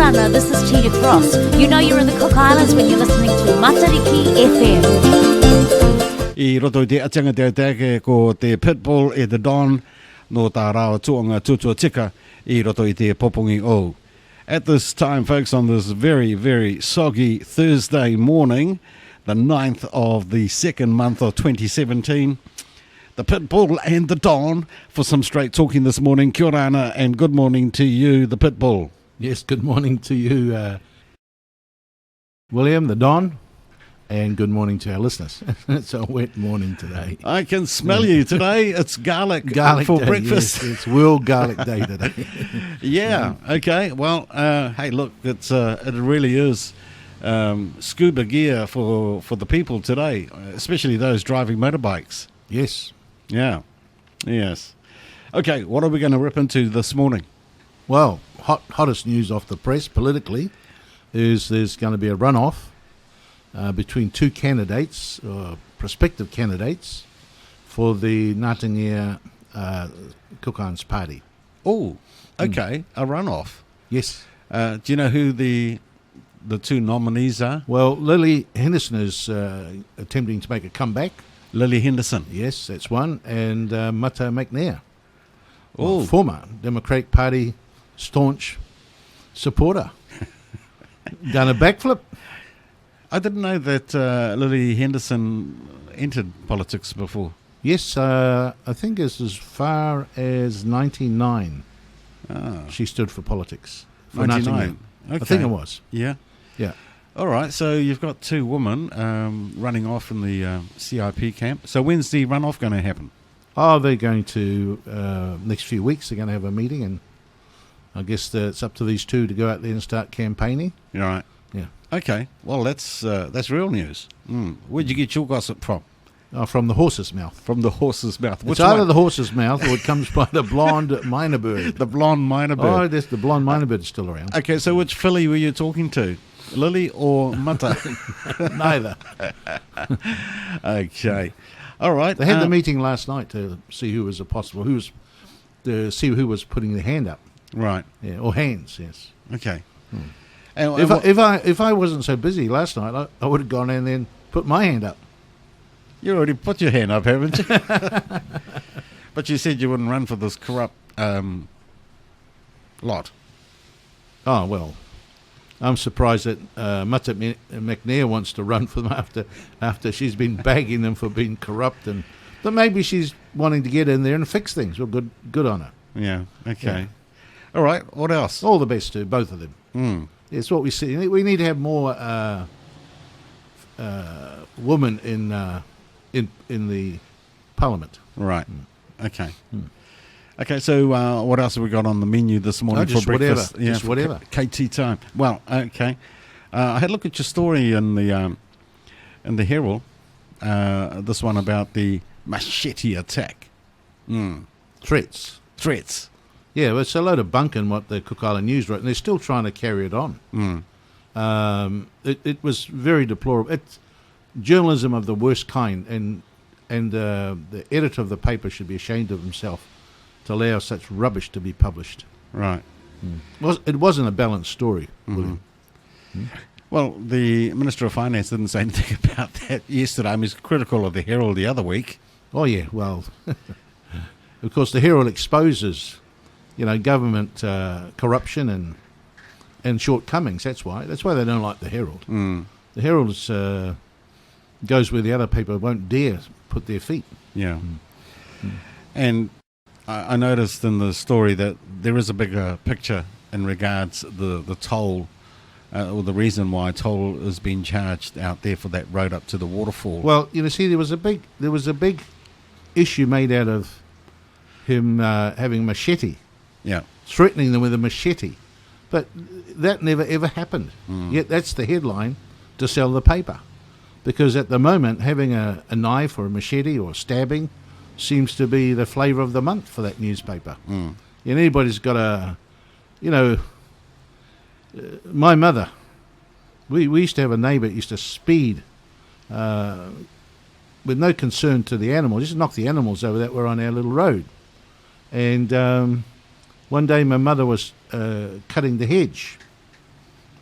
orana, this is Tina Cross. You know you're in the Cook Islands when you're listening to Matariki FM. I roto I te atanga te atake ko te Pitbull e the Don no tā rāo tuanga tutua tika I roto I te popongi o. At this time, folks, on this very, very soggy Thursday morning, the 9th of the second month of 2017, the Pitbull and the Don for some straight talking this morning. Kia ora ana, and good morning to you, the Pitbull. Yes, good morning to you, William, the Don, and good morning to our listeners. It's a wet morning today. I can smell you today. It's garlic for day, breakfast. Yes, it's World Garlic Day today. Yeah, okay. Well, hey, look, it really is scuba gear for the people today, especially those driving motorbikes. Yes. Yeah, yes. Okay, what are we going to rip into this morning? Well, hottest news off the press politically is there's going to be a runoff between two candidates, prospective candidates, for the Ngatangia Cook Islands Party. Oh, okay, a runoff. Yes. Do you know who the two nominees are? Well, Lily Henderson is attempting to make a comeback. Lily Henderson. Yes, that's one. And Mata McNair, Oh, former Democratic Party staunch supporter. Done a backflip. I didn't know that Lily Henderson entered politics before. Yes, I think it's as far as 99 she stood for politics. For 99. Ngatangia. Okay. I think it was. Yeah. Yeah. All right, so you've got two women running off in the CIP camp. So when's the runoff going to happen? Oh, they're going to, next few weeks, they're going to have a meeting, and I guess it's up to these two to go out there and start campaigning. All right. Yeah. Okay, well, that's real news. Where'd you get your gossip from? From the horse's mouth. From the horse's mouth. It's either the horse's mouth or it comes by the blonde minor bird. The blonde minor bird. Oh, the blonde minor bird is still around. Okay, so which filly were you talking to? Lily or Mata? Neither. Okay. All right. They had the meeting last night to see who was see who was putting their hand up. Right. Yeah, or hands, yes. Okay. And If I wasn't so busy last night, I would have gone in and put my hand up. you already put your hand up, haven't you? But you said you wouldn't run for this corrupt lot. Oh, well, I'm surprised that Mata McNair wants to run for them after she's been bagging them for being corrupt. But maybe she's wanting to get in there and fix things. Well, good on her. Yeah, okay. Yeah. All right, what else? All the best to both of them. It's what we see. We need to have more women in the parliament. Right, okay. Okay, so what else have we got on the menu this morning just for breakfast? whatever. Just whatever. KT time. Well, okay. I had a look at your story in the Herald. This one about the machete attack. Threats. Yeah, well, it's a load of bunk in what the Cook Island News wrote, and they're still trying to carry it on. It was very deplorable. It's journalism of the worst kind, and the editor of the paper should be ashamed of himself to allow such rubbish to be published. Right. It wasn't a balanced story, William. Well, the Minister of Finance didn't say anything about that yesterday. I mean, he's critical of the Herald the other week. Oh, yeah, well, of course, the Herald exposes, government corruption and shortcomings. That's why they don't like the Herald. The Herald goes where the other paper won't dare put their feet. Yeah. And I noticed in the story that there is a bigger picture in regards the toll, or the reason why toll is being charged out there for that road up to the waterfall. Well, see, there was a big issue made out of him having machete. Yeah. Threatening them with a machete. But that never ever happened. Yet that's the headline to sell the paper. Because at the moment, having a knife or a machete or stabbing seems to be the flavour of the month for that newspaper. And anybody's got my mother, we used to have a neighbour that used to speed with no concern to the animals, just knock the animals over that were on our little road. And one day my mother was cutting the hedge,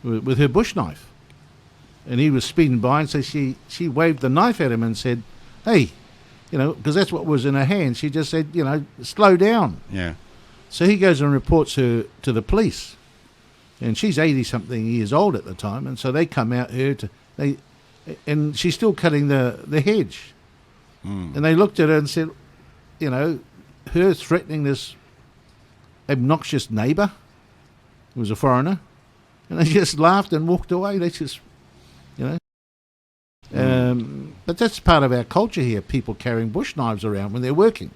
with her bush knife. And he was speeding by, and so she waved the knife at him and said, "Hey," because that's what was in her hand. She just said, "Slow down." Yeah. So he goes and reports her to the police. And she's 80-something years old at the time, and so they come out here and she's still cutting the hedge. And they looked at her and said, her threatening this obnoxious neighbour, who was a foreigner, and they just laughed and walked away. They just, but that's part of our culture here, people carrying bush knives around when they're working.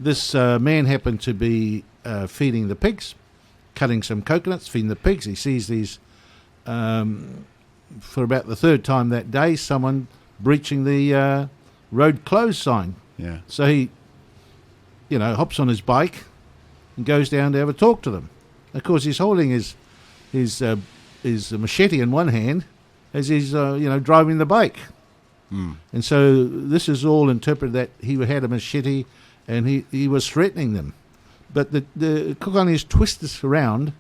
This man happened to be feeding the pigs, cutting some coconuts, feeding the pigs. He sees these, for about the third time that day, someone breaching the road closed sign. Yeah. So he, hops on his bike and goes down to have a talk to them. Of course, he's holding his machete in one hand as he's, driving the bike. And so this is all interpreted that he had a machete and he was threatening them. But the Cook Islanders twist this around.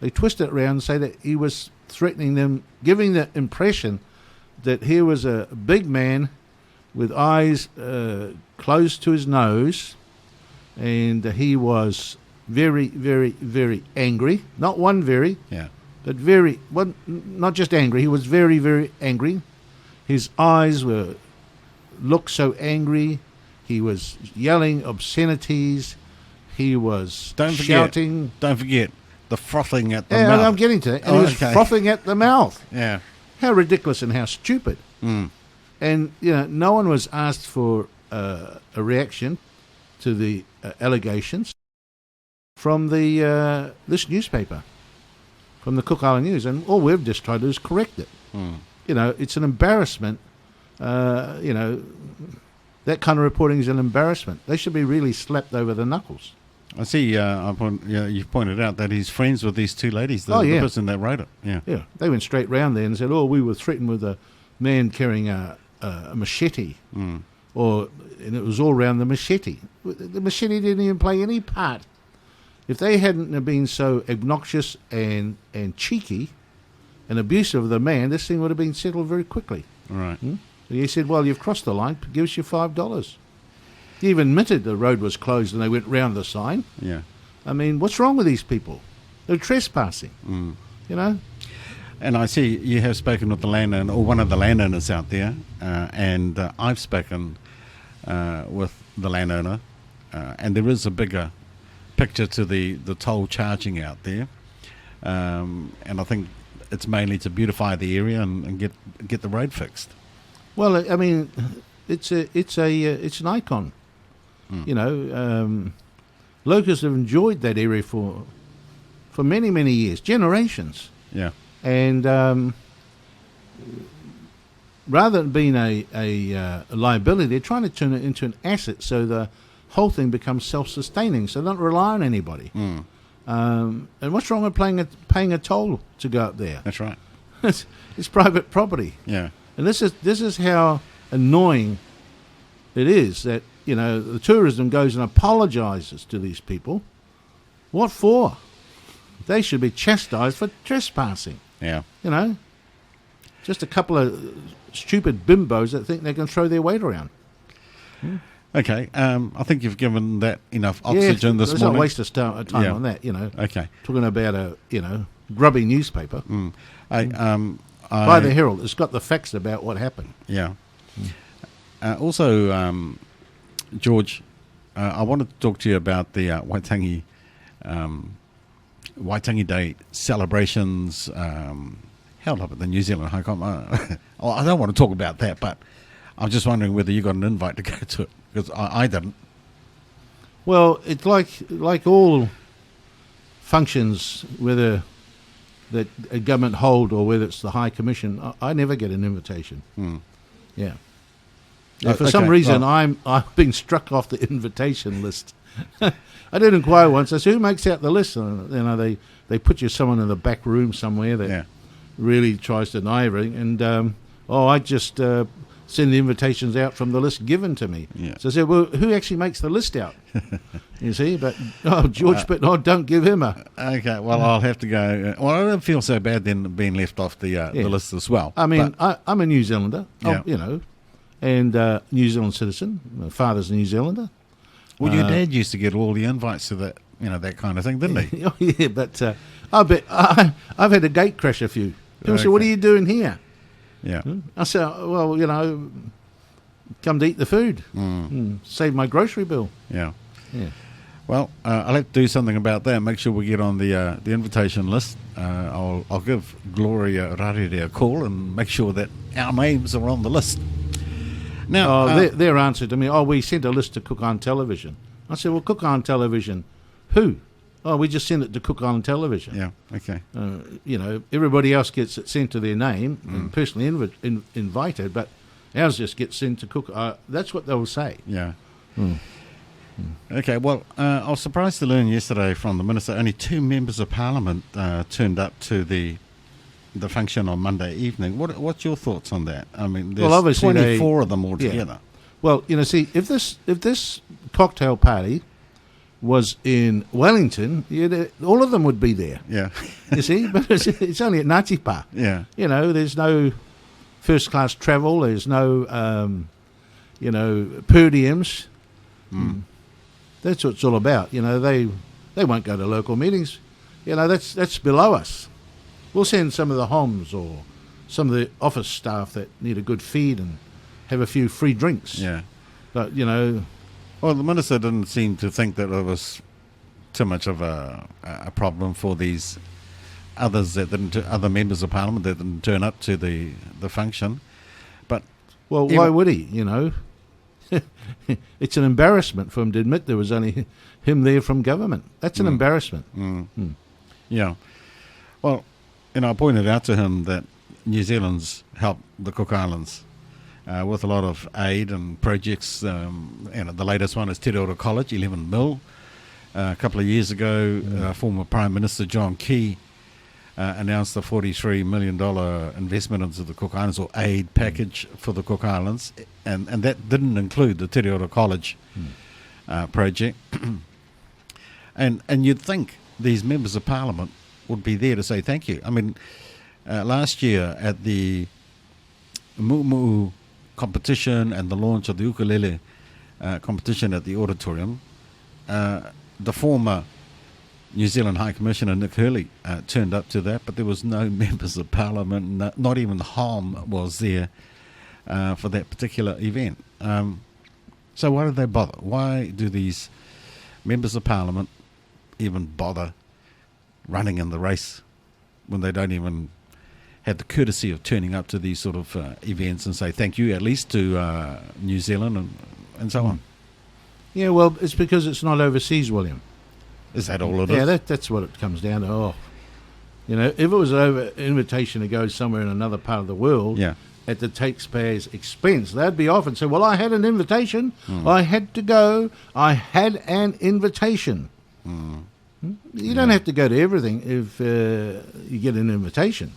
They twist it around and say that he was threatening them, giving the impression that here was a big man with eyes close to his nose, and he was very, very, very angry. Not one very, but very, one, not just angry. He was very, very angry. His eyes looked so angry. He was yelling obscenities. He was shouting. Don't forget the frothing at the mouth. mouth. I'm getting to that. And he was frothing at the mouth. Yeah. How ridiculous and how stupid. And, no one was asked for a reaction to the allegations from this newspaper, from the Cook Island News. And all we've just tried to do is correct it. It's an embarrassment. That kind of reporting is an embarrassment. They should be really slapped over the knuckles. I see you've pointed out that he's friends with these two ladies, the person that wrote it. Yeah. Yeah, they went straight round there and said, we were threatened with a man carrying a machete. And it was all around the machete. The machete didn't even play any part. If they hadn't have been so obnoxious and cheeky and abusive of the man, this thing would have been settled very quickly. Right. He said, you've crossed the line, give us your $5. He even admitted the road was closed and they went round the sign. Yeah. I mean, what's wrong with these people? They're trespassing, And I see you have spoken with the landowner, or one of the landowners out there, and I've spoken with the landowner, and there is a bigger picture to the toll charging out there, and I think it's mainly to beautify the area and get the road fixed. Well, I mean, it's an icon. Locals have enjoyed that area for many, many years, generations. Yeah. And rather than being a liability, they're trying to turn it into an asset so the whole thing becomes self-sustaining, so they don't rely on anybody. And what's wrong with paying a toll to go up there? That's right. It's private property. Yeah. And this is how annoying it is that, the tourism goes and apologises to these people. What for? They should be chastised for trespassing. Yeah. Just a couple of stupid bimbos that think they can throw their weight around. Okay. I think you've given that enough oxygen this morning. There's not a waste of time on that, Okay. Talking about a, grubby newspaper. By the Herald, it's got the facts about what happened. Yeah. Also, George, I wanted to talk to you about the Waitangi Day celebrations held up at the New Zealand High Court. I don't want to talk about that, but I'm just wondering whether you got an invite to go to it, because I didn't. Well, it's like all functions, whether that a government hold or whether it's the High Commission, I never get an invitation. Yeah. For some reason, I've been struck off the invitation list. I did inquire once. I said, who makes out the list? And, they put you someone in the back room somewhere that really tries to deny everything. And I just send the invitations out from the list given to me. Yeah. So I said, well, who actually makes the list out? You see, but George Pitt, don't give him a. Okay, well, I'll have to go. Well, I don't feel so bad then being left off the list as well. I mean, But- I'm a New Zealander, Yeah. and New Zealand citizen. My father's a New Zealander. well, your dad used to get all the invites to that, that kind of thing, didn't he? Oh, yeah, but I've had a gate crash a few. People say, what are Okay. you doing here? Yeah. I said, well, come to eat the food. Save my grocery bill. Yeah. Yeah. Well, I'll have to do something about that. Make sure we get on the invitation list. I'll give Gloria Rarere a call and make sure that our names are on the list. Now, Their answer to me, we sent a list to Cook Island Television. I said, well, Cook Island Television, who? Oh, we just sent it to Cook Island Television. yeah, okay. Everybody else gets it sent to their name and personally invited, but ours just gets sent to Cook. That's what they'll say. Yeah. Okay, well, I was surprised to learn yesterday from the Minister only 2 members of Parliament turned up to the function on Monday evening. What's your thoughts on that? I mean, there's obviously 24 of them altogether. Well, see, if this cocktail party was in Wellington, all of them would be there. Yeah. You see, but it's only at Ngāti Yeah. There's no first class travel. There's no, per diems. That's what it's all about. They won't go to local meetings. That's below us. We'll send some of the homs or some of the office staff that need a good feed and have a few free drinks. Yeah. But, Well, the Minister didn't seem to think that it was too much of a problem for these other members of Parliament that didn't turn up to the function. But well, why would he, It's an embarrassment for him to admit there was only him there from government. That's an embarrassment. Yeah. Well, I pointed out to him that New Zealand's helped the Cook Islands with a lot of aid and projects. The latest one is Te Reo College, 11 mil. A couple of years ago, former Prime Minister John Key announced a $43 million investment into the Cook Islands, or aid package for the Cook Islands, and that didn't include the Te Reo College project. and you'd think these members of Parliament would be there to say thank you. I mean, last year at the Mu'u competition and the launch of the ukulele competition at the auditorium, the former New Zealand High Commissioner Nick Hurley turned up to that, but there was no members of Parliament, not even HOM was there for that particular event. So why did they bother? Why do these members of Parliament even bother running in the race when they don't even have the courtesy of turning up to these sort of events and say thank you at least to New Zealand and so on? Yeah, well, it's because it's not overseas, William. Is that all it is? Yeah, that's what it comes down to. If it was an invitation to go somewhere in another part of the world at the taxpayer's expense, they'd be off and say, well, I had an invitation, I had to go, I had an invitation. You don't have to go to everything if you get an invitation.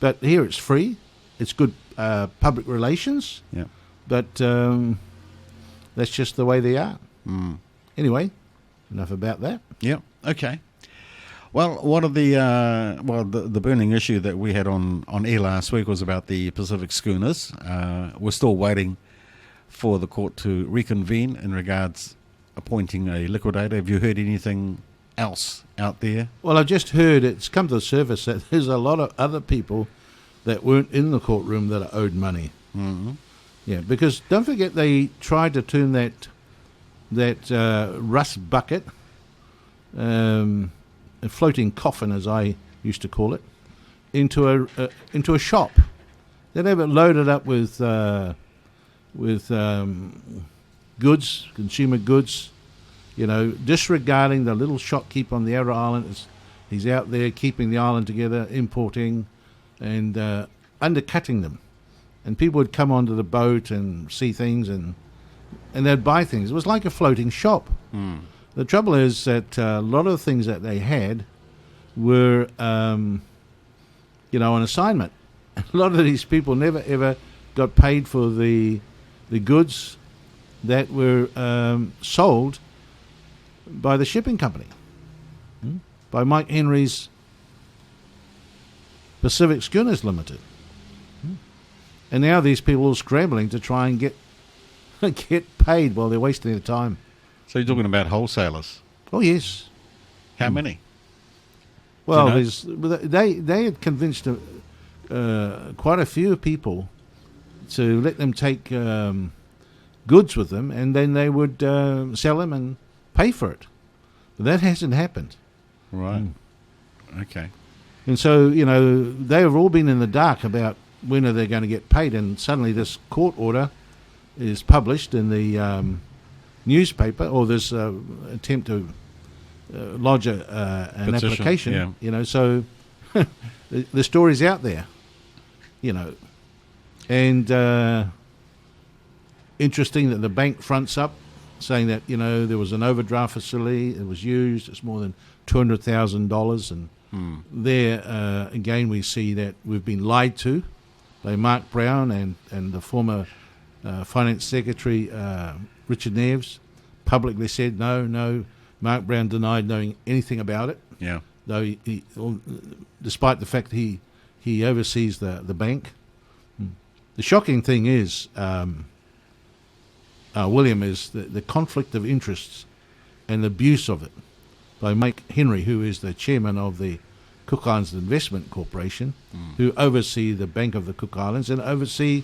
But here it's free, it's good public relations, but that's just the way they are. Anyway, enough about that. Yeah. Okay. Well, one of the the burning issue that we had on air last week was about the Pacific schooners. We're still waiting for the court to reconvene in regards appointing a liquidator. Have you heard anything else out there? Well, I've just heard it's come to the surface that there's a lot of other people that weren't in the courtroom that are owed money. Mm-hmm. Yeah, because don't forget they tried to turn that rust bucket, a floating coffin, as I used to call it, into a shop. They'd have it loaded up with goods, consumer goods, disregarding the little shopkeeper on the outer island. He's out there keeping the island together, importing and undercutting them. And people would come onto the boat and see things and they'd buy things. It was like a floating shop. The trouble is that a lot of the things that they had were, on assignment. A lot of these people never ever got paid for the goods that were sold by the shipping company, by Mike Henry's Pacific Schooners Limited. And now these people are scrambling to try and get paid while they're wasting their time. So you're talking about wholesalers. Oh, yes. How many? Well, Do you they had convinced quite a few people to let them take goods with them, and then they would sell them and pay for it. But that hasn't happened. Right. Okay. And so, they have all been in the dark about when are they going to get paid, and suddenly this court order is published in the newspaper, or this attempt to lodge an Petition, application. yeah. So the story's out there, and interesting that the bank fronts up, saying that there was an overdraft facility, it was used, it's more than $200,000, and there again we see that we've been lied to by Mark Brown and the former Finance Secretary Richard Neves publicly said no. Mark Brown denied knowing anything about it. Yeah. Though he despite the fact he oversees the bank. The shocking thing is, William, is the conflict of interests and the abuse of it by Mike Henry, who is the chairman of the Cook Islands Investment Corporation, who oversee the Bank of the Cook Islands and oversee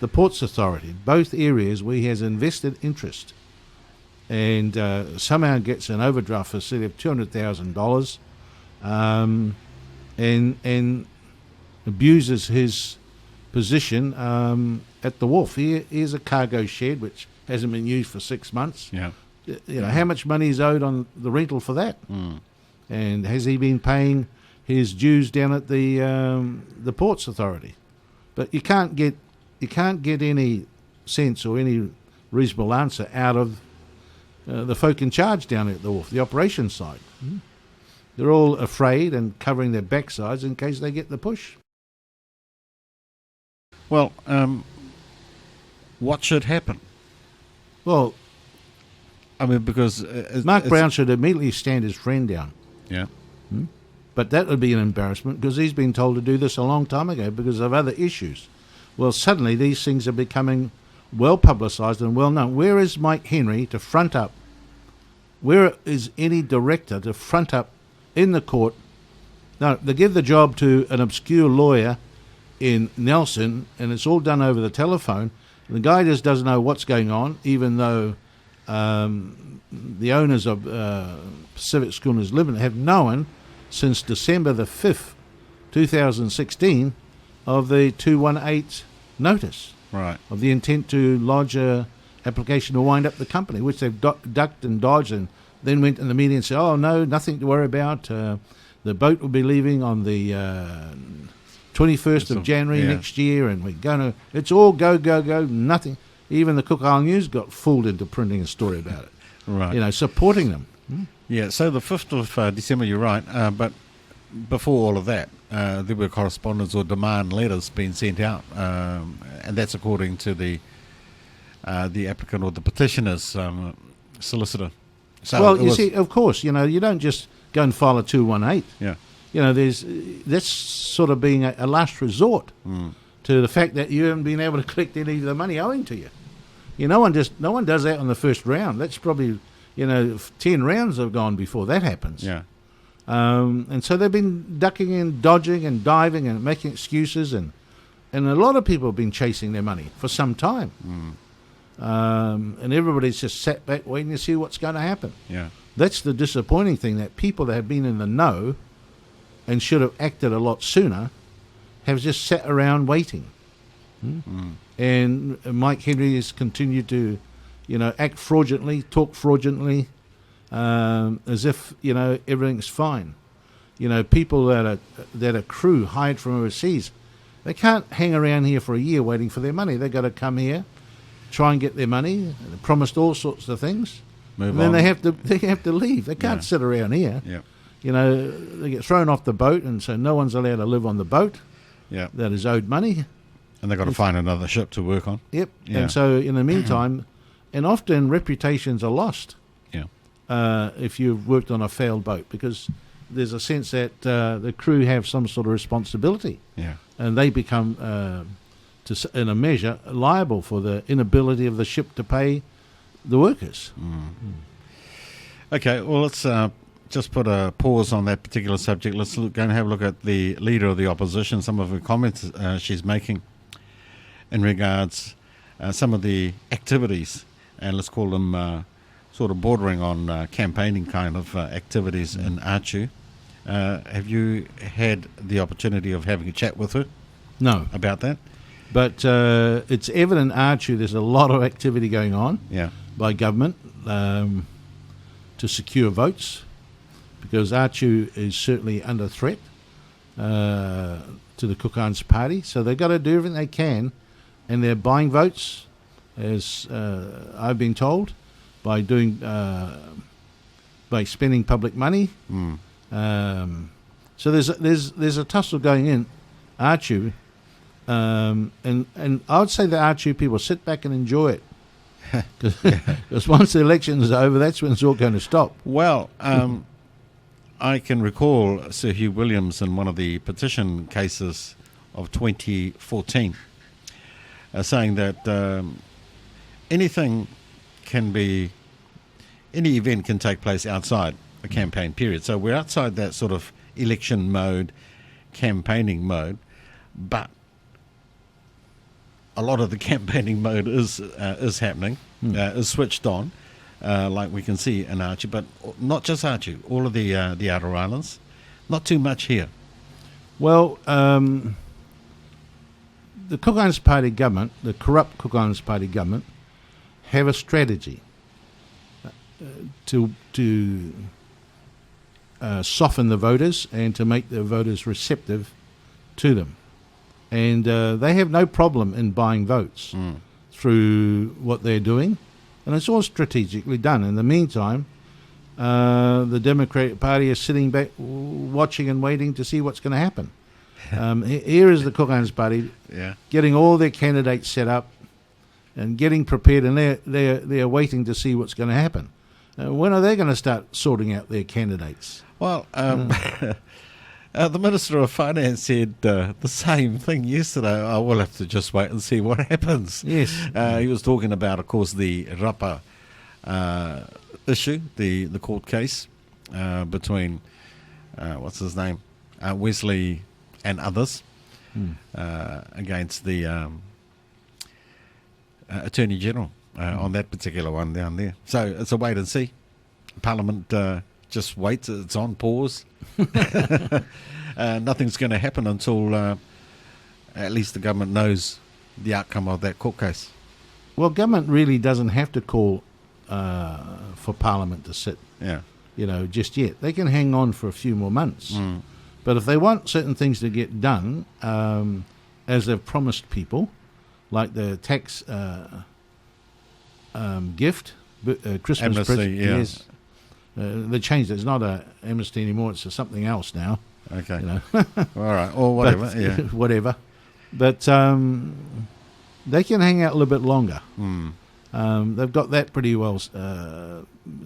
the Ports Authority, both areas where he has invested interest, and somehow gets an overdraft facility of $200,000, and abuses his position at the wharf. Here's a cargo shed which hasn't been used for 6 months. Yeah. How much money is owed on the rental for that? And has he been paying his dues down at the Ports Authority? But you can't get any sense or any reasonable answer out of the folk in charge down at the wharf, the operations side. They're all afraid and covering their backsides in case they get the push. Well, what should happen? Well, I mean, because Mark Brown should immediately stand his friend down. Yeah. But that would be an embarrassment because he's been told to do this a long time ago because of other issues. Well, suddenly these things are becoming well publicised and well known. Where is Mike Henry to front up? Where is any director to front up in the court? No, they give the job to an obscure lawyer in Nelson, and it's all done over the telephone. The guy just doesn't know what's going on, even though the owners of Pacific Schooners Limited have known since December the 5th, 2016, of the 218 notice. Right. Of the intent to lodge a application to wind up the company, which they've ducked and dodged, and then went in the media and said, oh, no, nothing to worry about. The boat will be leaving on the 21st of January next year, and we're going to, it's all go, nothing. Even the Cook Island News got fooled into printing a story about it. Right. Supporting them. Yeah, so the 5th of December, you're right, but before all of that, there were correspondence or demand letters being sent out, and that's according to the applicant or the petitioner's solicitor. So well, you see, of course, you don't just go and file a 218. Yeah. That's sort of being a last resort to the fact that you haven't been able to collect any of the money owing to you. No one does that on the first round. That's probably 10 rounds have gone before that happens. Yeah. And so they've been ducking and dodging and diving and making excuses, and a lot of people have been chasing their money for some time. And everybody's just sat back waiting to see what's going to happen. Yeah. That's the disappointing thing, that people that have been in the know and should have acted a lot sooner have just sat around waiting. And Mike Henry has continued to, act fraudulently, talk fraudulently, as if everything's fine. People that are crew hired from overseas, they can't hang around here for a year waiting for their money. They've got to come here, try and get their money. They're promised all sorts of things, and then they have to leave. They can't sit around here. Yeah. They get thrown off the boat, and so no one's allowed to live on the boat. Yeah. That is owed money. And they've got to find another ship to work on. Yep. Yeah. And so in the meantime, and often reputations are lost Yeah. if you've worked on a failed boat, because there's a sense that the crew have some sort of responsibility, Yeah. and they become, in a measure, liable for the inability of the ship to pay the workers. Okay, well, let's just put a pause on that particular subject. Let's go and have a look at the Leader of the Opposition, some of the comments she's making in regards some of the activities, and let's call them sort of bordering on campaigning kind of activities in Archu. Have you had the opportunity of having a chat with her No, about that? but it's evident Archu there's a lot of activity going on Yeah. by government to secure votes, because Archu is certainly under threat to the Cook Islands Party. So they've got to do everything they can, and they're buying votes, as I've been told, by doing by spending public money. So there's a tussle going in Archu, and I would say the Archu people sit back and enjoy it, because once the election is over, that's when it's all going to stop. Well, I can recall Sir Hugh Williams in one of the petition cases of 2014 saying that any event can take place outside the campaign period. So we're outside that sort of election mode, campaigning mode, but a lot of the campaigning mode is happening, is switched on, like we can see in Archu, but not just Archu, all of the outer islands. Not too much here. Well, the Cook Islands Party government, the corrupt Cook Islands Party government, have a strategy to soften the voters and to make the voters receptive to them. And they have no problem in buying votes through what they're doing, and it's all strategically done. In the meantime, the Democratic Party is sitting back, watching and waiting to see what's going to happen. Here is the Cook Islands Party getting all their candidates set up and getting prepared, and they're waiting to see what's going to happen. When are they going to start sorting out their candidates? Well, the Minister of Finance said the same thing yesterday. I will have to just wait and see what happens. Yes. He was talking about, of course, the Rapa issue, the court case between, what's his name, Wesley and others against the Attorney General on that particular one down there. So it's a wait and see. Parliament just waits. It's on pause. Nothing's going to happen until at least the government knows the outcome of that court case. Well, government really doesn't have to call for Parliament to sit, just yet. They can hang on for a few more months. But if they want certain things to get done, as they've promised people, like the tax gift, Christmas Amnesty, present, yeah. yes, they changed it. It's not a amnesty anymore. It's something else now. Okay. All right. Or whatever. But, whatever. But they can hang out a little bit longer. They've got that pretty well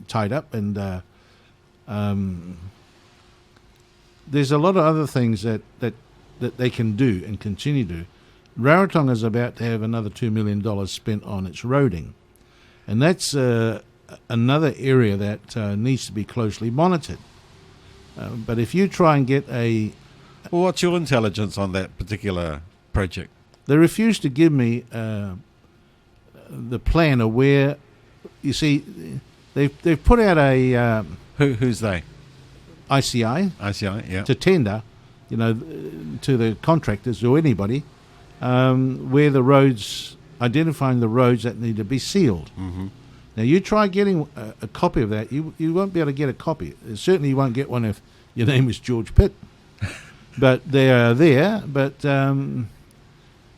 tied up, and there's a lot of other things that they can do and continue to do. Rarotonga is about to have another $2 million spent on its roading, and that's another area that needs to be closely monitored. But if you try and get well, what's your intelligence on that particular project? They refuse to give me the plan of where. You see, they've put out a Who's they? ICI yeah. to tender, to the contractors or anybody, where the roads, identifying the roads that need to be sealed. Now, you try getting a copy of that, you won't be able to get a copy. Certainly you won't get one if your name is George Pitt. But they are there, but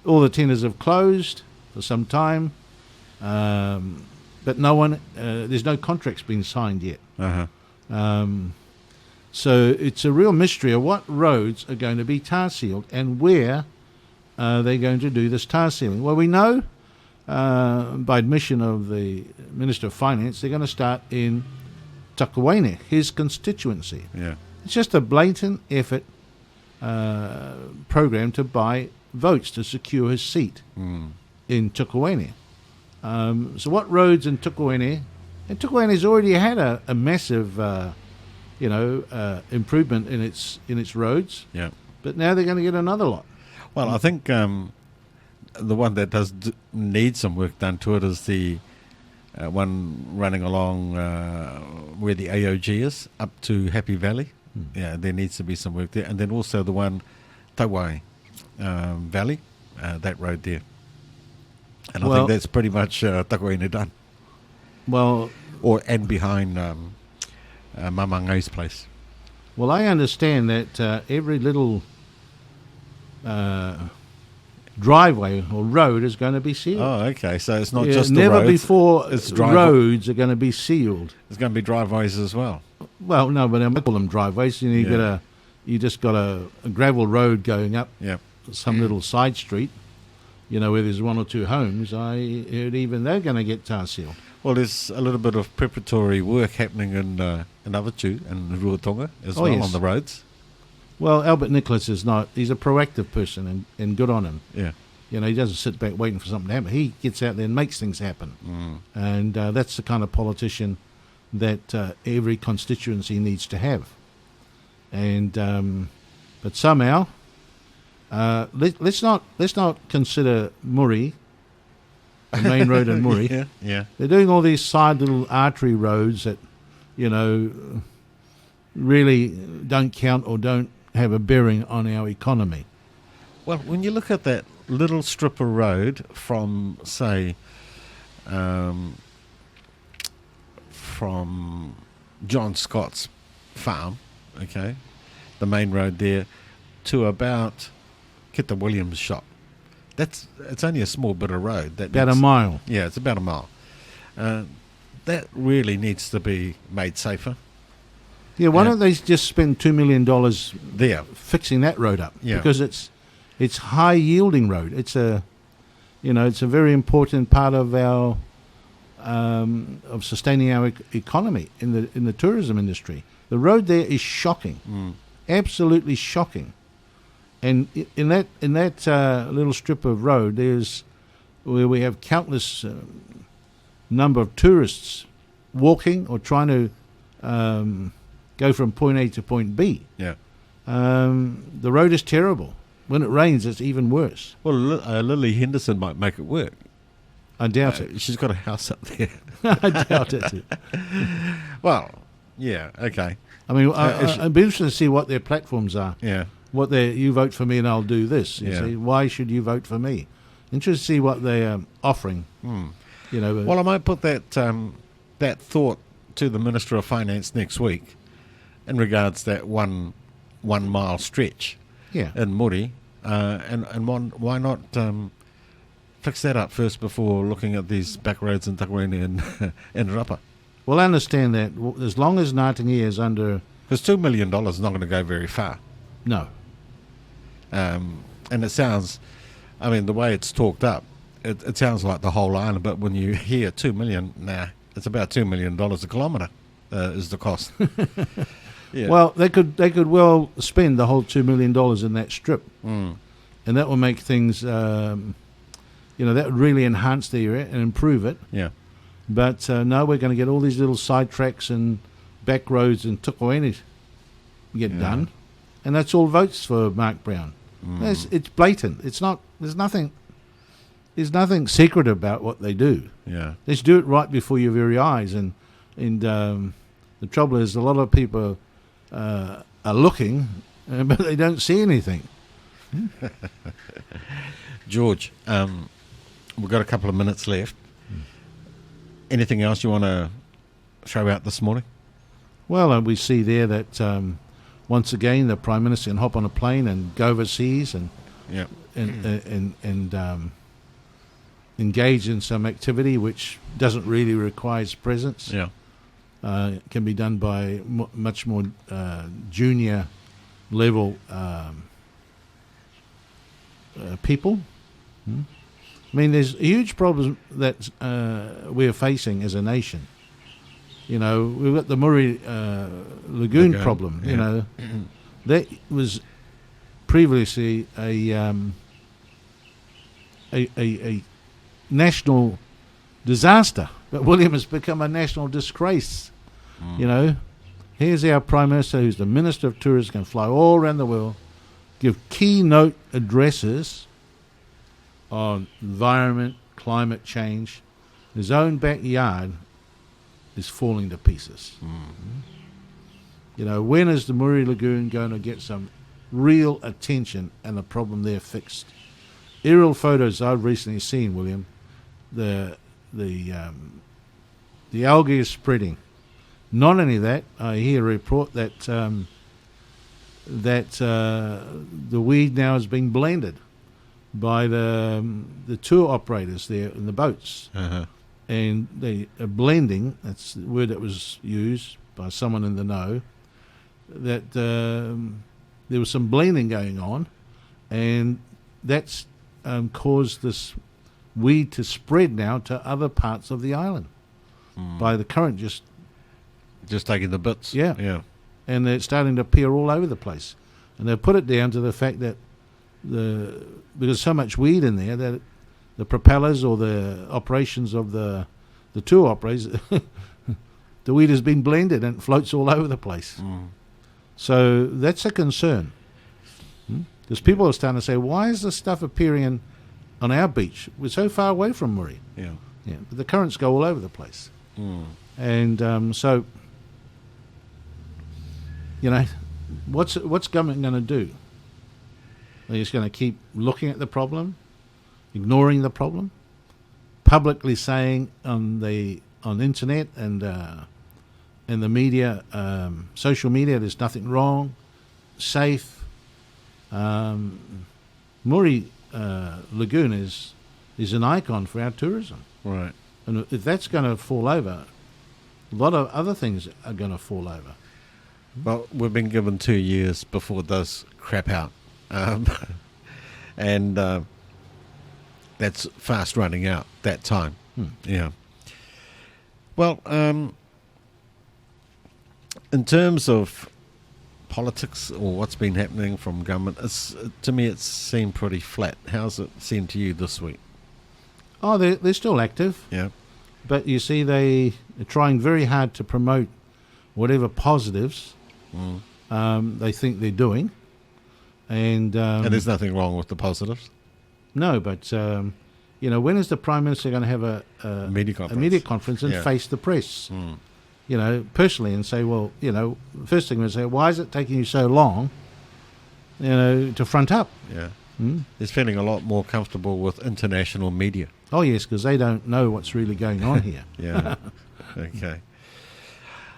all the tenders have closed for some time, but no one, there's no contracts being signed yet. So it's a real mystery of what roads are going to be tar sealed and where they're going to do this tar sealing. Well, we know by admission of the Minister of Finance, they're going to start in Tukawane, his constituency. Yeah. It's just a blatant effort program to buy votes to secure his seat in Tukawane. So what roads in Tukawane? And Tukawane's already had a massive, improvement in its roads. Yeah. But now they're going to get another lot. Well, I think the one that does need some work done to it is the one running along where the AOG is, up to Happy Valley. Yeah, there needs to be some work there. And then also the one, Tawai Valley, that road there. And I think that's pretty much Takoina done. Well, And behind Mamangai's place. Well, I understand that every little driveway or road is going to be sealed. Oh, okay. So it's not just the never roads. before It's roads are going to be sealed. There's going to be driveways as well. Well, no, but I call them driveways. You just got a gravel road going up some little side street. Where there's one or two homes. I heard even they're going to get tar sealed. Well, there's a little bit of preparatory work happening in Avatu and Ruatonga as well on the roads. Well, Albert Nicholas is not. He's a proactive person, and good on him. Yeah. He doesn't sit back waiting for something to happen. He gets out there and makes things happen. And that's the kind of politician that every constituency needs to have. And but somehow, let's not consider Murray, the main road in Murray. Yeah. They're doing all these side little artery roads that, really don't count or don't have a bearing on our economy. Well, when you look at that little strip of road from, say, from John Scott's farm, okay, the main road there, to about Kita Williams' shop. It's only a small bit of road. About a mile. Yeah, it's about a mile. That really needs to be made safer. Yeah, why don't they just spend $2 million there fixing that road up? Yeah. Because it's high yielding road. It's a very important part of our of sustaining our economy in the tourism industry. The road there is shocking, absolutely shocking. And in that little strip of road, there's where we have countless number of tourists walking or trying to go from point A to point B. Yeah. The road is terrible. When it rains, it's even worse. Well, Lily Henderson might make it work. I doubt it. She's got a house up there. I doubt it. Well, yeah, okay. I mean, I'd be interested to see what their platforms are. Yeah. You vote for me and I'll do this. You see, why should you vote for me? Interested to see what they're offering. Well, I might put that thought to the Minister of Finance next week in regards to that one mile stretch in Muri, and why not fix that up first before looking at these back roads in Takareni and Rapa. Well, I understand that as long as Ngātaongia is under... Because $2 million is not going to go very far. No. And it sounds, I mean, the way it's talked up, it sounds like the whole island, but when you hear $2 million, it's about $2 million a kilometre is the cost. Yeah. Well, they could well spend the whole $2 million in that strip. And that will make things, that would really enhance the area and improve it. Yeah. But no, we're going to get all these little side tracks and back roads and Tukaweni get done. And that's all votes for Mark Brown. It's blatant. It's not. There's nothing secret about what they do. Yeah. Let's do it right before your very eyes. And the trouble is, a lot of people are looking, but they don't see anything. George, we've got a couple of minutes left. Anything else you want to throw out this morning? Well, we see there that once again the Prime Minister can hop on a plane and go overseas and engage in some activity which doesn't really require his presence. Yeah. It can be done by much more junior level people. I mean, there's a huge problem that we're facing as a nation. You know, we've got the Murray Lagoon problem. Yeah. You know, that was previously a national disaster, but William has become a national disgrace. You know, here's our Prime Minister, who's the Minister of Tourism, can fly all around the world, give keynote addresses on environment, climate change. His own backyard is falling to pieces. You know, when is the Murray Lagoon going to get some real attention and the problem there fixed? Aerial photos I've recently seen, William, the algae is spreading. Not only that, I hear a report that the weed now is being blended by the tour operators there in the boats. And they are blending, that's the word that was used by someone in the know, that there was some blending going on, and that's caused this weed to spread now to other parts of the island by the current just taking the bits. Yeah. And they're starting to appear all over the place. And they've put it down to the fact that because so much weed in there that the propellers or the operations of the tour operators, the weed has been blended and it floats all over the place. So that's a concern. Because people are starting to say, why is this stuff appearing on our beach? We're so far away from Murray. Yeah. But the currents go all over the place. And so, you know, what's government going to do? Are they just going to keep looking at the problem, ignoring the problem, publicly saying on internet and the media, social media, there's nothing wrong, safe? Murray Lagoon is an icon for our tourism. Right. And if that's going to fall over, a lot of other things are going to fall over. Well, we've been given 2 years before it does crap out. And that's fast running out, that time. Yeah. Well, in terms of politics or what's been happening from government, to me it's seemed pretty flat. How's it seemed to you this week? Oh, they're still active. Yeah. But you see, they are trying very hard to promote whatever positives they think they're doing. And there's nothing wrong with the positives. No, but you know, when is the Prime Minister going to have a media conference and Yeah. face the press? You know, personally, and say, well, you know, first thing we say, why is it taking you so long, you know, to front up? Yeah. He's feeling a lot more comfortable with international media. Oh yes, because they don't know what's really going on here. Yeah. Okay.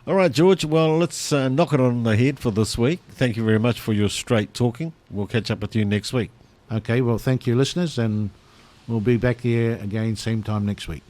All right, George. Well, let's knock it on the head for this week. Thank you very much for your straight talking. We'll catch up with you next week. Okay, well, thank you, listeners, and we'll be back here again same time next week.